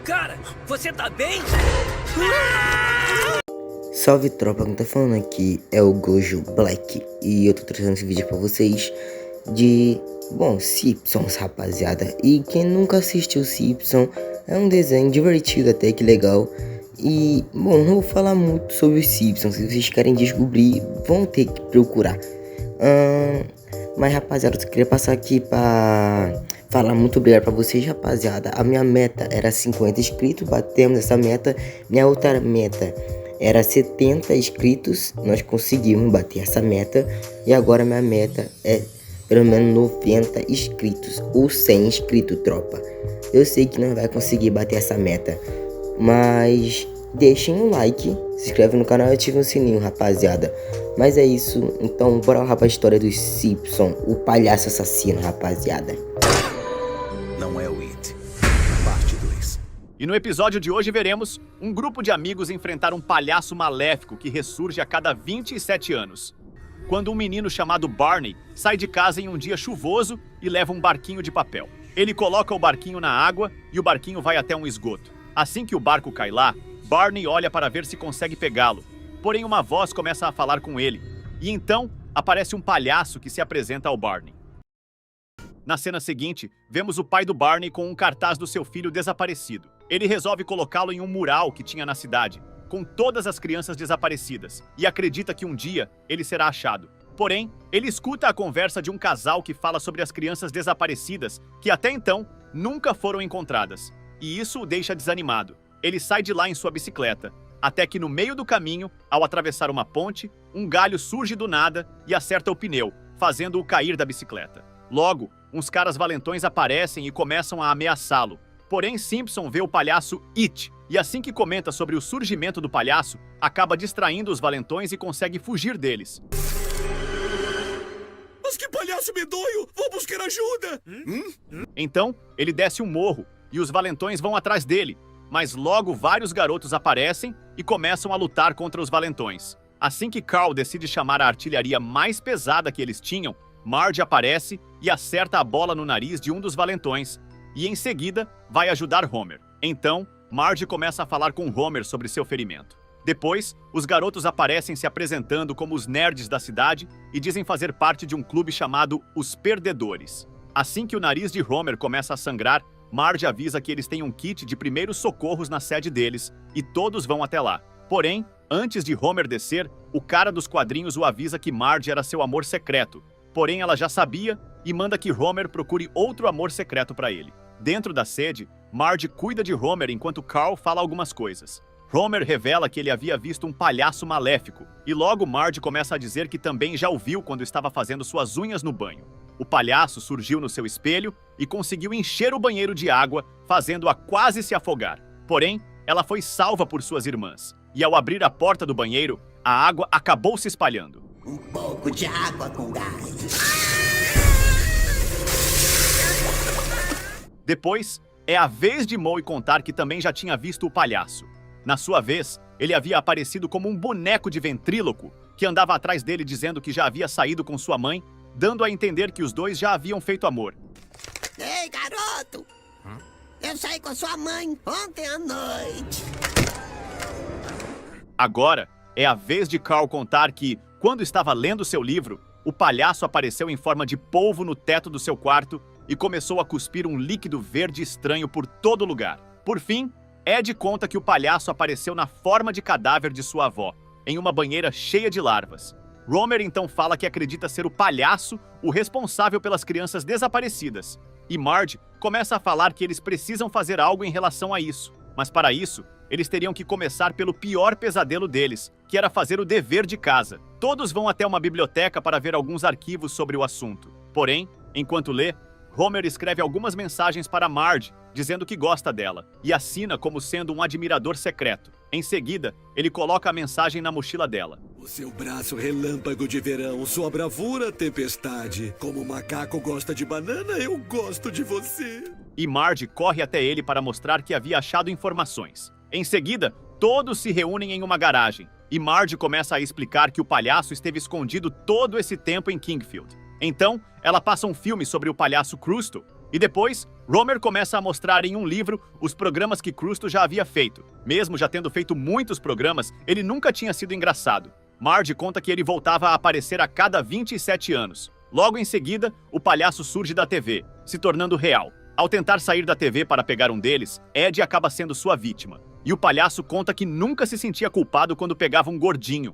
Cara, você tá bem? Salve tropa, quem tá falando aqui é o Gojo Black e eu tô trazendo esse vídeo pra vocês de, Simpsons, rapaziada. E quem nunca assistiu Simpsons, é um desenho divertido até, que legal. E, não vou falar muito sobre os Simpsons, se vocês querem descobrir, vão ter que procurar. Mas rapaziada, eu só queria passar aqui pra falar muito obrigado pra vocês, rapaziada. A minha meta era 50 inscritos, batemos essa meta. Minha outra meta era 70 inscritos, nós conseguimos bater essa meta. E agora minha meta é pelo menos 90 inscritos ou 100 inscritos, tropa. Eu sei que não vai conseguir bater essa meta, mas deixem um like, se inscreve no canal e ative o sininho, rapaziada. Mas é isso, então bora lá pra história dos Simpsons, o palhaço assassino, rapaziada. Não é o It. Parte 2. E no episódio de hoje veremos um grupo de amigos enfrentar um palhaço maléfico que ressurge a cada 27 anos. Quando um menino chamado Barney sai de casa em um dia chuvoso e leva um barquinho de papel. Ele coloca o barquinho na água e o barquinho vai até um esgoto. Assim que o barco cai lá, Barney olha para ver se consegue pegá-lo. Porém, uma voz começa a falar com ele. E então, aparece um palhaço que se apresenta ao Barney. Na cena seguinte, vemos o pai do Barney com um cartaz do seu filho desaparecido. Ele resolve colocá-lo em um mural que tinha na cidade, com todas as crianças desaparecidas, e acredita que um dia ele será achado. Porém, ele escuta a conversa de um casal que fala sobre as crianças desaparecidas, que até então nunca foram encontradas. E isso o deixa desanimado. Ele sai de lá em sua bicicleta, até que no meio do caminho, ao atravessar uma ponte, um galho surge do nada e acerta o pneu, fazendo-o cair da bicicleta. Logo, uns caras valentões aparecem e começam a ameaçá-lo. Porém, Simpson vê o palhaço It, e assim que comenta sobre o surgimento do palhaço, acaba distraindo os valentões e consegue fugir deles. Mas que palhaço medonho! Vou buscar ajuda! Então, ele desce um morro, e os valentões vão atrás dele. Mas logo vários garotos aparecem e começam a lutar contra os valentões. Assim que Carl decide chamar a artilharia mais pesada que eles tinham, Marge aparece e acerta a bola no nariz de um dos valentões, e em seguida vai ajudar Homer. Então, Marge começa a falar com Homer sobre seu ferimento. Depois, os garotos aparecem se apresentando como os nerds da cidade e dizem fazer parte de um clube chamado Os Perdedores. Assim que o nariz de Homer começa a sangrar, Marge avisa que eles têm um kit de primeiros socorros na sede deles e todos vão até lá. Porém, antes de Homer descer, o cara dos quadrinhos o avisa que Marge era seu amor secreto. Porém, ela já sabia e manda que Homer procure outro amor secreto para ele. Dentro da sede, Marge cuida de Homer enquanto Carl fala algumas coisas. Homer revela que ele havia visto um palhaço maléfico, e logo Marge começa a dizer que também já o viu quando estava fazendo suas unhas no banho. O palhaço surgiu no seu espelho e conseguiu encher o banheiro de água, fazendo-a quase se afogar. Porém, ela foi salva por suas irmãs, e ao abrir a porta do banheiro, a água acabou se espalhando. Um pouco de água com gás. Depois, é a vez de Moe contar que também já tinha visto o palhaço. Na sua vez, ele havia aparecido como um boneco de ventríloco, que andava atrás dele dizendo que já havia saído com sua mãe, dando a entender que os dois já haviam feito amor. Ei, garoto! Eu saí com a sua mãe ontem à noite. Agora, é a vez de Carl contar que, quando estava lendo seu livro, o palhaço apareceu em forma de polvo no teto do seu quarto e começou a cuspir um líquido verde estranho por todo lugar. Por fim, Ed conta que o palhaço apareceu na forma de cadáver de sua avó, em uma banheira cheia de larvas. Homer então fala que acredita ser o palhaço o responsável pelas crianças desaparecidas. E Marge começa a falar que eles precisam fazer algo em relação a isso. Mas para isso, eles teriam que começar pelo pior pesadelo deles, que era fazer o dever de casa. Todos vão até uma biblioteca para ver alguns arquivos sobre o assunto. Porém, enquanto lê, Homer escreve algumas mensagens para Marge, dizendo que gosta dela, e assina como sendo um admirador secreto. Em seguida, ele coloca a mensagem na mochila dela. O seu braço relâmpago de verão, sua bravura tempestade. Como o macaco gosta de banana, eu gosto de você. E Marge corre até ele para mostrar que havia achado informações. Em seguida, todos se reúnem em uma garagem, e Marge começa a explicar que o palhaço esteve escondido todo esse tempo em Kingfield. Então, ela passa um filme sobre o palhaço Crusto E depois, Homer começa a mostrar em um livro os programas que Crusto já havia feito. Mesmo já tendo feito muitos programas, ele nunca tinha sido engraçado. Marge conta que ele voltava a aparecer a cada 27 anos. Logo em seguida, o palhaço surge da TV, se tornando real. Ao tentar sair da TV para pegar um deles, Ed acaba sendo sua vítima. E o palhaço conta que nunca se sentia culpado quando pegava um gordinho.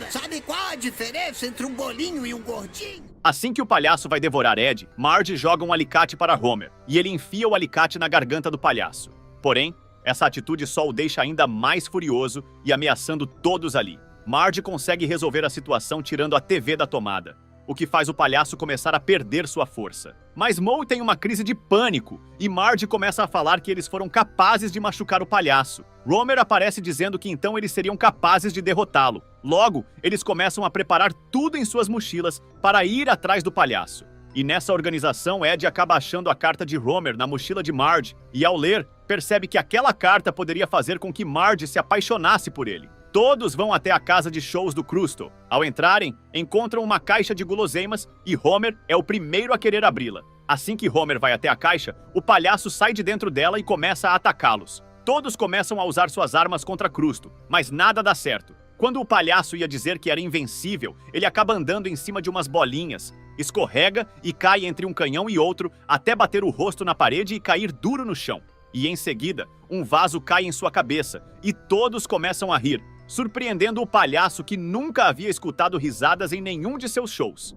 Sabe qual a diferença entre um bolinho e um gordinho? Assim que o palhaço vai devorar Ed, Marge joga um alicate para Homer, e ele enfia o alicate na garganta do palhaço. Porém, essa atitude só o deixa ainda mais furioso e ameaçando todos ali. Marge consegue resolver a situação tirando a TV da tomada, o que faz o palhaço começar a perder sua força. Mas Moe tem uma crise de pânico, e Marge começa a falar que eles foram capazes de machucar o palhaço. Homer aparece dizendo que então eles seriam capazes de derrotá-lo. Logo, eles começam a preparar tudo em suas mochilas para ir atrás do palhaço. E nessa organização, Ed acaba achando a carta de Homer na mochila de Marge, e ao ler, percebe que aquela carta poderia fazer com que Marge se apaixonasse por ele. Todos vão até a casa de shows do Crusto. Ao entrarem, encontram uma caixa de guloseimas e Homer é o primeiro a querer abri-la. Assim que Homer vai até a caixa, o palhaço sai de dentro dela e começa a atacá-los. Todos começam a usar suas armas contra Crusto, mas nada dá certo. Quando o palhaço ia dizer que era invencível, ele acaba andando em cima de umas bolinhas, escorrega e cai entre um canhão e outro até bater o rosto na parede e cair duro no chão. E em seguida, um vaso cai em sua cabeça e todos começam a rir, surpreendendo o palhaço que nunca havia escutado risadas em nenhum de seus shows.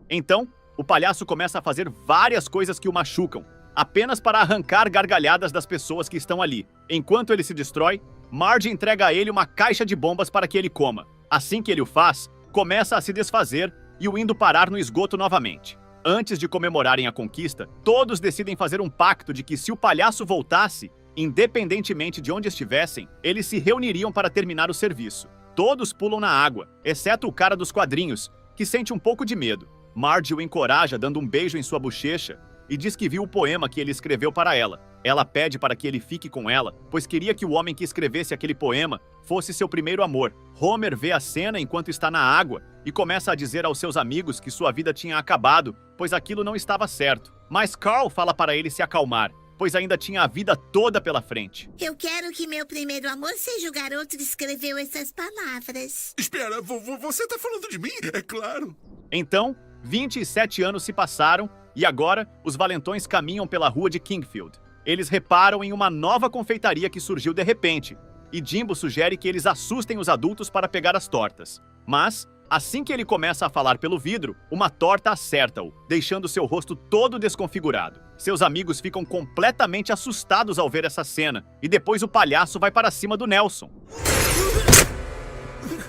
Então, o palhaço começa a fazer várias coisas que o machucam, apenas para arrancar gargalhadas das pessoas que estão ali. Enquanto ele se destrói, Marge entrega a ele uma caixa de bombas para que ele coma. Assim que ele o faz, começa a se desfazer e o indo parar no esgoto novamente. Antes de comemorarem a conquista, todos decidem fazer um pacto de que se o palhaço voltasse, independentemente de onde estivessem, eles se reuniriam para terminar o serviço. Todos pulam na água, exceto o cara dos quadrinhos, que sente um pouco de medo. Marge o encoraja dando um beijo em sua bochecha e diz que viu o poema que ele escreveu para ela. Ela pede para que ele fique com ela, pois queria que o homem que escrevesse aquele poema fosse seu primeiro amor. Homer vê a cena enquanto está na água e começa a dizer aos seus amigos que sua vida tinha acabado, pois aquilo não estava certo. Mas Carl fala para ele se acalmar, pois ainda tinha a vida toda pela frente. Eu quero que meu primeiro amor seja o garoto que escreveu essas palavras. Espera, você tá falando de mim? É claro. Então, 27 anos se passaram e agora os valentões caminham pela rua de Kingfield. Eles reparam em uma nova confeitaria que surgiu de repente, e Jimbo sugere que eles assustem os adultos para pegar as tortas. Mas, assim que ele começa a falar pelo vidro, uma torta acerta-o, deixando seu rosto todo desconfigurado. Seus amigos ficam completamente assustados ao ver essa cena, e depois o palhaço vai para cima do Nelson.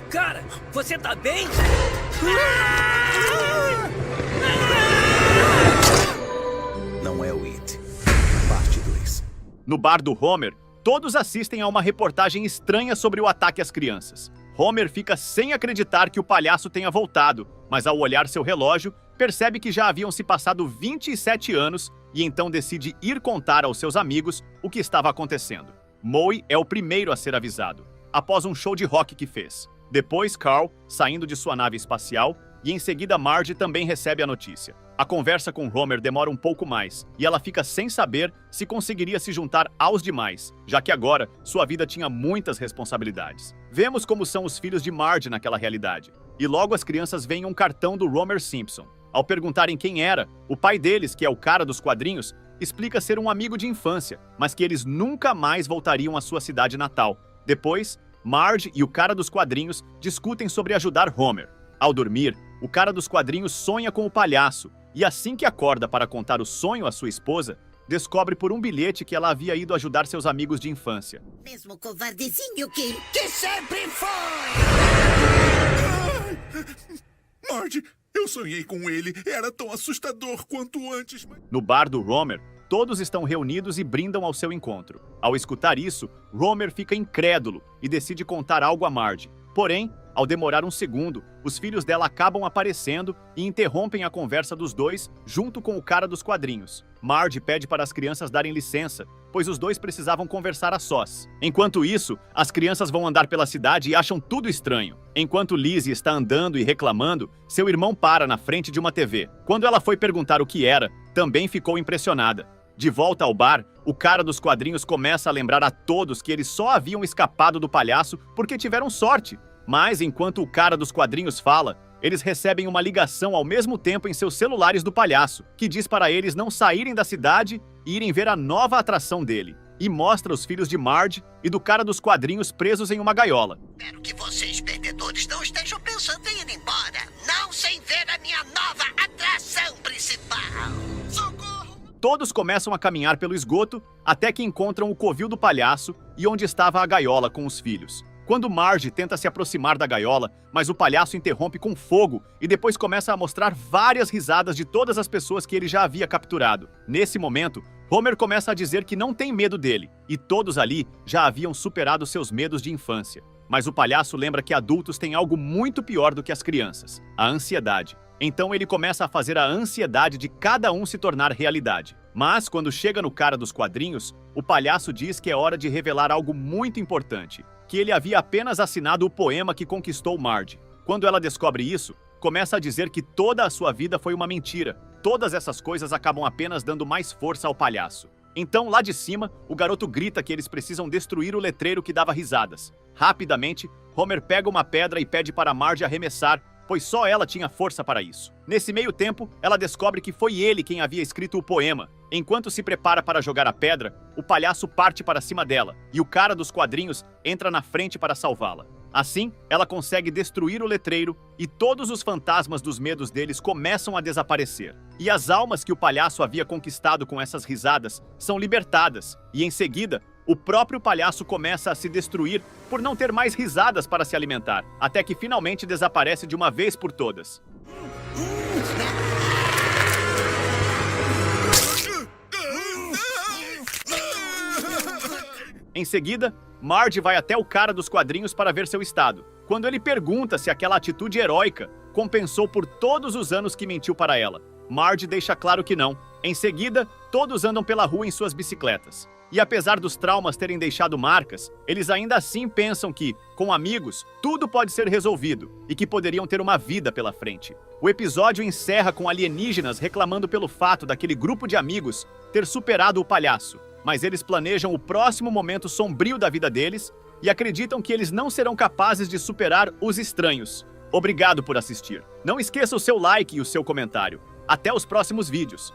Cara, você tá bem? Não é o It. Parte 2. No bar do Homer, todos assistem a uma reportagem estranha sobre o ataque às crianças. Homer fica sem acreditar que o palhaço tenha voltado, mas ao olhar seu relógio, percebe que já haviam se passado 27 anos e então decide ir contar aos seus amigos o que estava acontecendo. Moe é o primeiro a ser avisado, após um show de rock que fez. Depois, Carl, saindo de sua nave espacial, e em seguida Marge também recebe a notícia. A conversa com Homer demora um pouco mais, e ela fica sem saber se conseguiria se juntar aos demais, já que agora sua vida tinha muitas responsabilidades. Vemos como são os filhos de Marge naquela realidade. E logo as crianças veem um cartão do Homer Simpson. Ao perguntarem quem era, o pai deles, que é o cara dos quadrinhos, explica ser um amigo de infância, mas que eles nunca mais voltariam à sua cidade natal. Depois, Marge e o cara dos quadrinhos discutem sobre ajudar Homer. Ao dormir, o cara dos quadrinhos sonha com o palhaço, e assim que acorda para contar o sonho à sua esposa, descobre por um bilhete que ela havia ido ajudar seus amigos de infância. Mesmo covardezinho que... Que sempre foi! Marge, eu sonhei com ele. Era tão assustador quanto antes. No bar do Homer, todos estão reunidos e brindam ao seu encontro. Ao escutar isso, Homer fica incrédulo e decide contar algo a Marge. Porém, Ao demorar um segundo, os filhos dela acabam aparecendo e interrompem a conversa dos dois junto com o cara dos quadrinhos. Marge pede para as crianças darem licença, pois os dois precisavam conversar a sós. Enquanto isso, as crianças vão andar pela cidade e acham tudo estranho. Enquanto Lizzie está andando e reclamando, seu irmão para na frente de uma TV. Quando ela foi perguntar o que era, também ficou impressionada. De volta ao bar, o cara dos quadrinhos começa a lembrar a todos que eles só haviam escapado do palhaço porque tiveram sorte. Mas, enquanto o cara dos quadrinhos fala, eles recebem uma ligação ao mesmo tempo em seus celulares do palhaço, que diz para eles não saírem da cidade e irem ver a nova atração dele. E mostra os filhos de Marge e do cara dos quadrinhos presos em uma gaiola. Espero que vocês, perdedores, não estejam pensando em ir embora. Não sem ver a minha nova atração principal. Socorro! Todos começam a caminhar pelo esgoto até que encontram o covil do palhaço e onde estava a gaiola com os filhos. Quando Marge tenta se aproximar da gaiola, mas o palhaço interrompe com fogo e depois começa a mostrar várias risadas de todas as pessoas que ele já havia capturado. Nesse momento, Homer começa a dizer que não tem medo dele, e todos ali já haviam superado seus medos de infância. Mas o palhaço lembra que adultos têm algo muito pior do que as crianças: a ansiedade. Então ele começa a fazer a ansiedade de cada um se tornar realidade. Mas quando chega no cara dos quadrinhos, o palhaço diz que é hora de revelar algo muito importante: que ele havia apenas assinado o poema que conquistou Marge. Quando ela descobre isso, começa a dizer que toda a sua vida foi uma mentira. Todas essas coisas acabam apenas dando mais força ao palhaço. Então, lá de cima, o garoto grita que eles precisam destruir o letreiro que dava risadas. Rapidamente, Homer pega uma pedra e pede para Marge arremessar, pois só ela tinha força para isso. Nesse meio tempo, ela descobre que foi ele quem havia escrito o poema. Enquanto se prepara para jogar a pedra, o palhaço parte para cima dela, e o cara dos quadrinhos entra na frente para salvá-la. Assim, ela consegue destruir o letreiro e todos os fantasmas dos medos deles começam a desaparecer. E as almas que o palhaço havia conquistado com essas risadas são libertadas, e em seguida, o próprio palhaço começa a se destruir por não ter mais risadas para se alimentar, até que finalmente desaparece de uma vez por todas. Em seguida, Marge vai até o cara dos quadrinhos para ver seu estado, quando ele pergunta se aquela atitude heróica compensou por todos os anos que mentiu para ela. Marge deixa claro que não. Em seguida, todos andam pela rua em suas bicicletas. E apesar dos traumas terem deixado marcas, eles ainda assim pensam que, com amigos, tudo pode ser resolvido e que poderiam ter uma vida pela frente. O episódio encerra com alienígenas reclamando pelo fato daquele grupo de amigos ter superado o palhaço, mas eles planejam o próximo momento sombrio da vida deles e acreditam que eles não serão capazes de superar os estranhos. Obrigado por assistir. Não esqueça o seu like e o seu comentário. Até os próximos vídeos.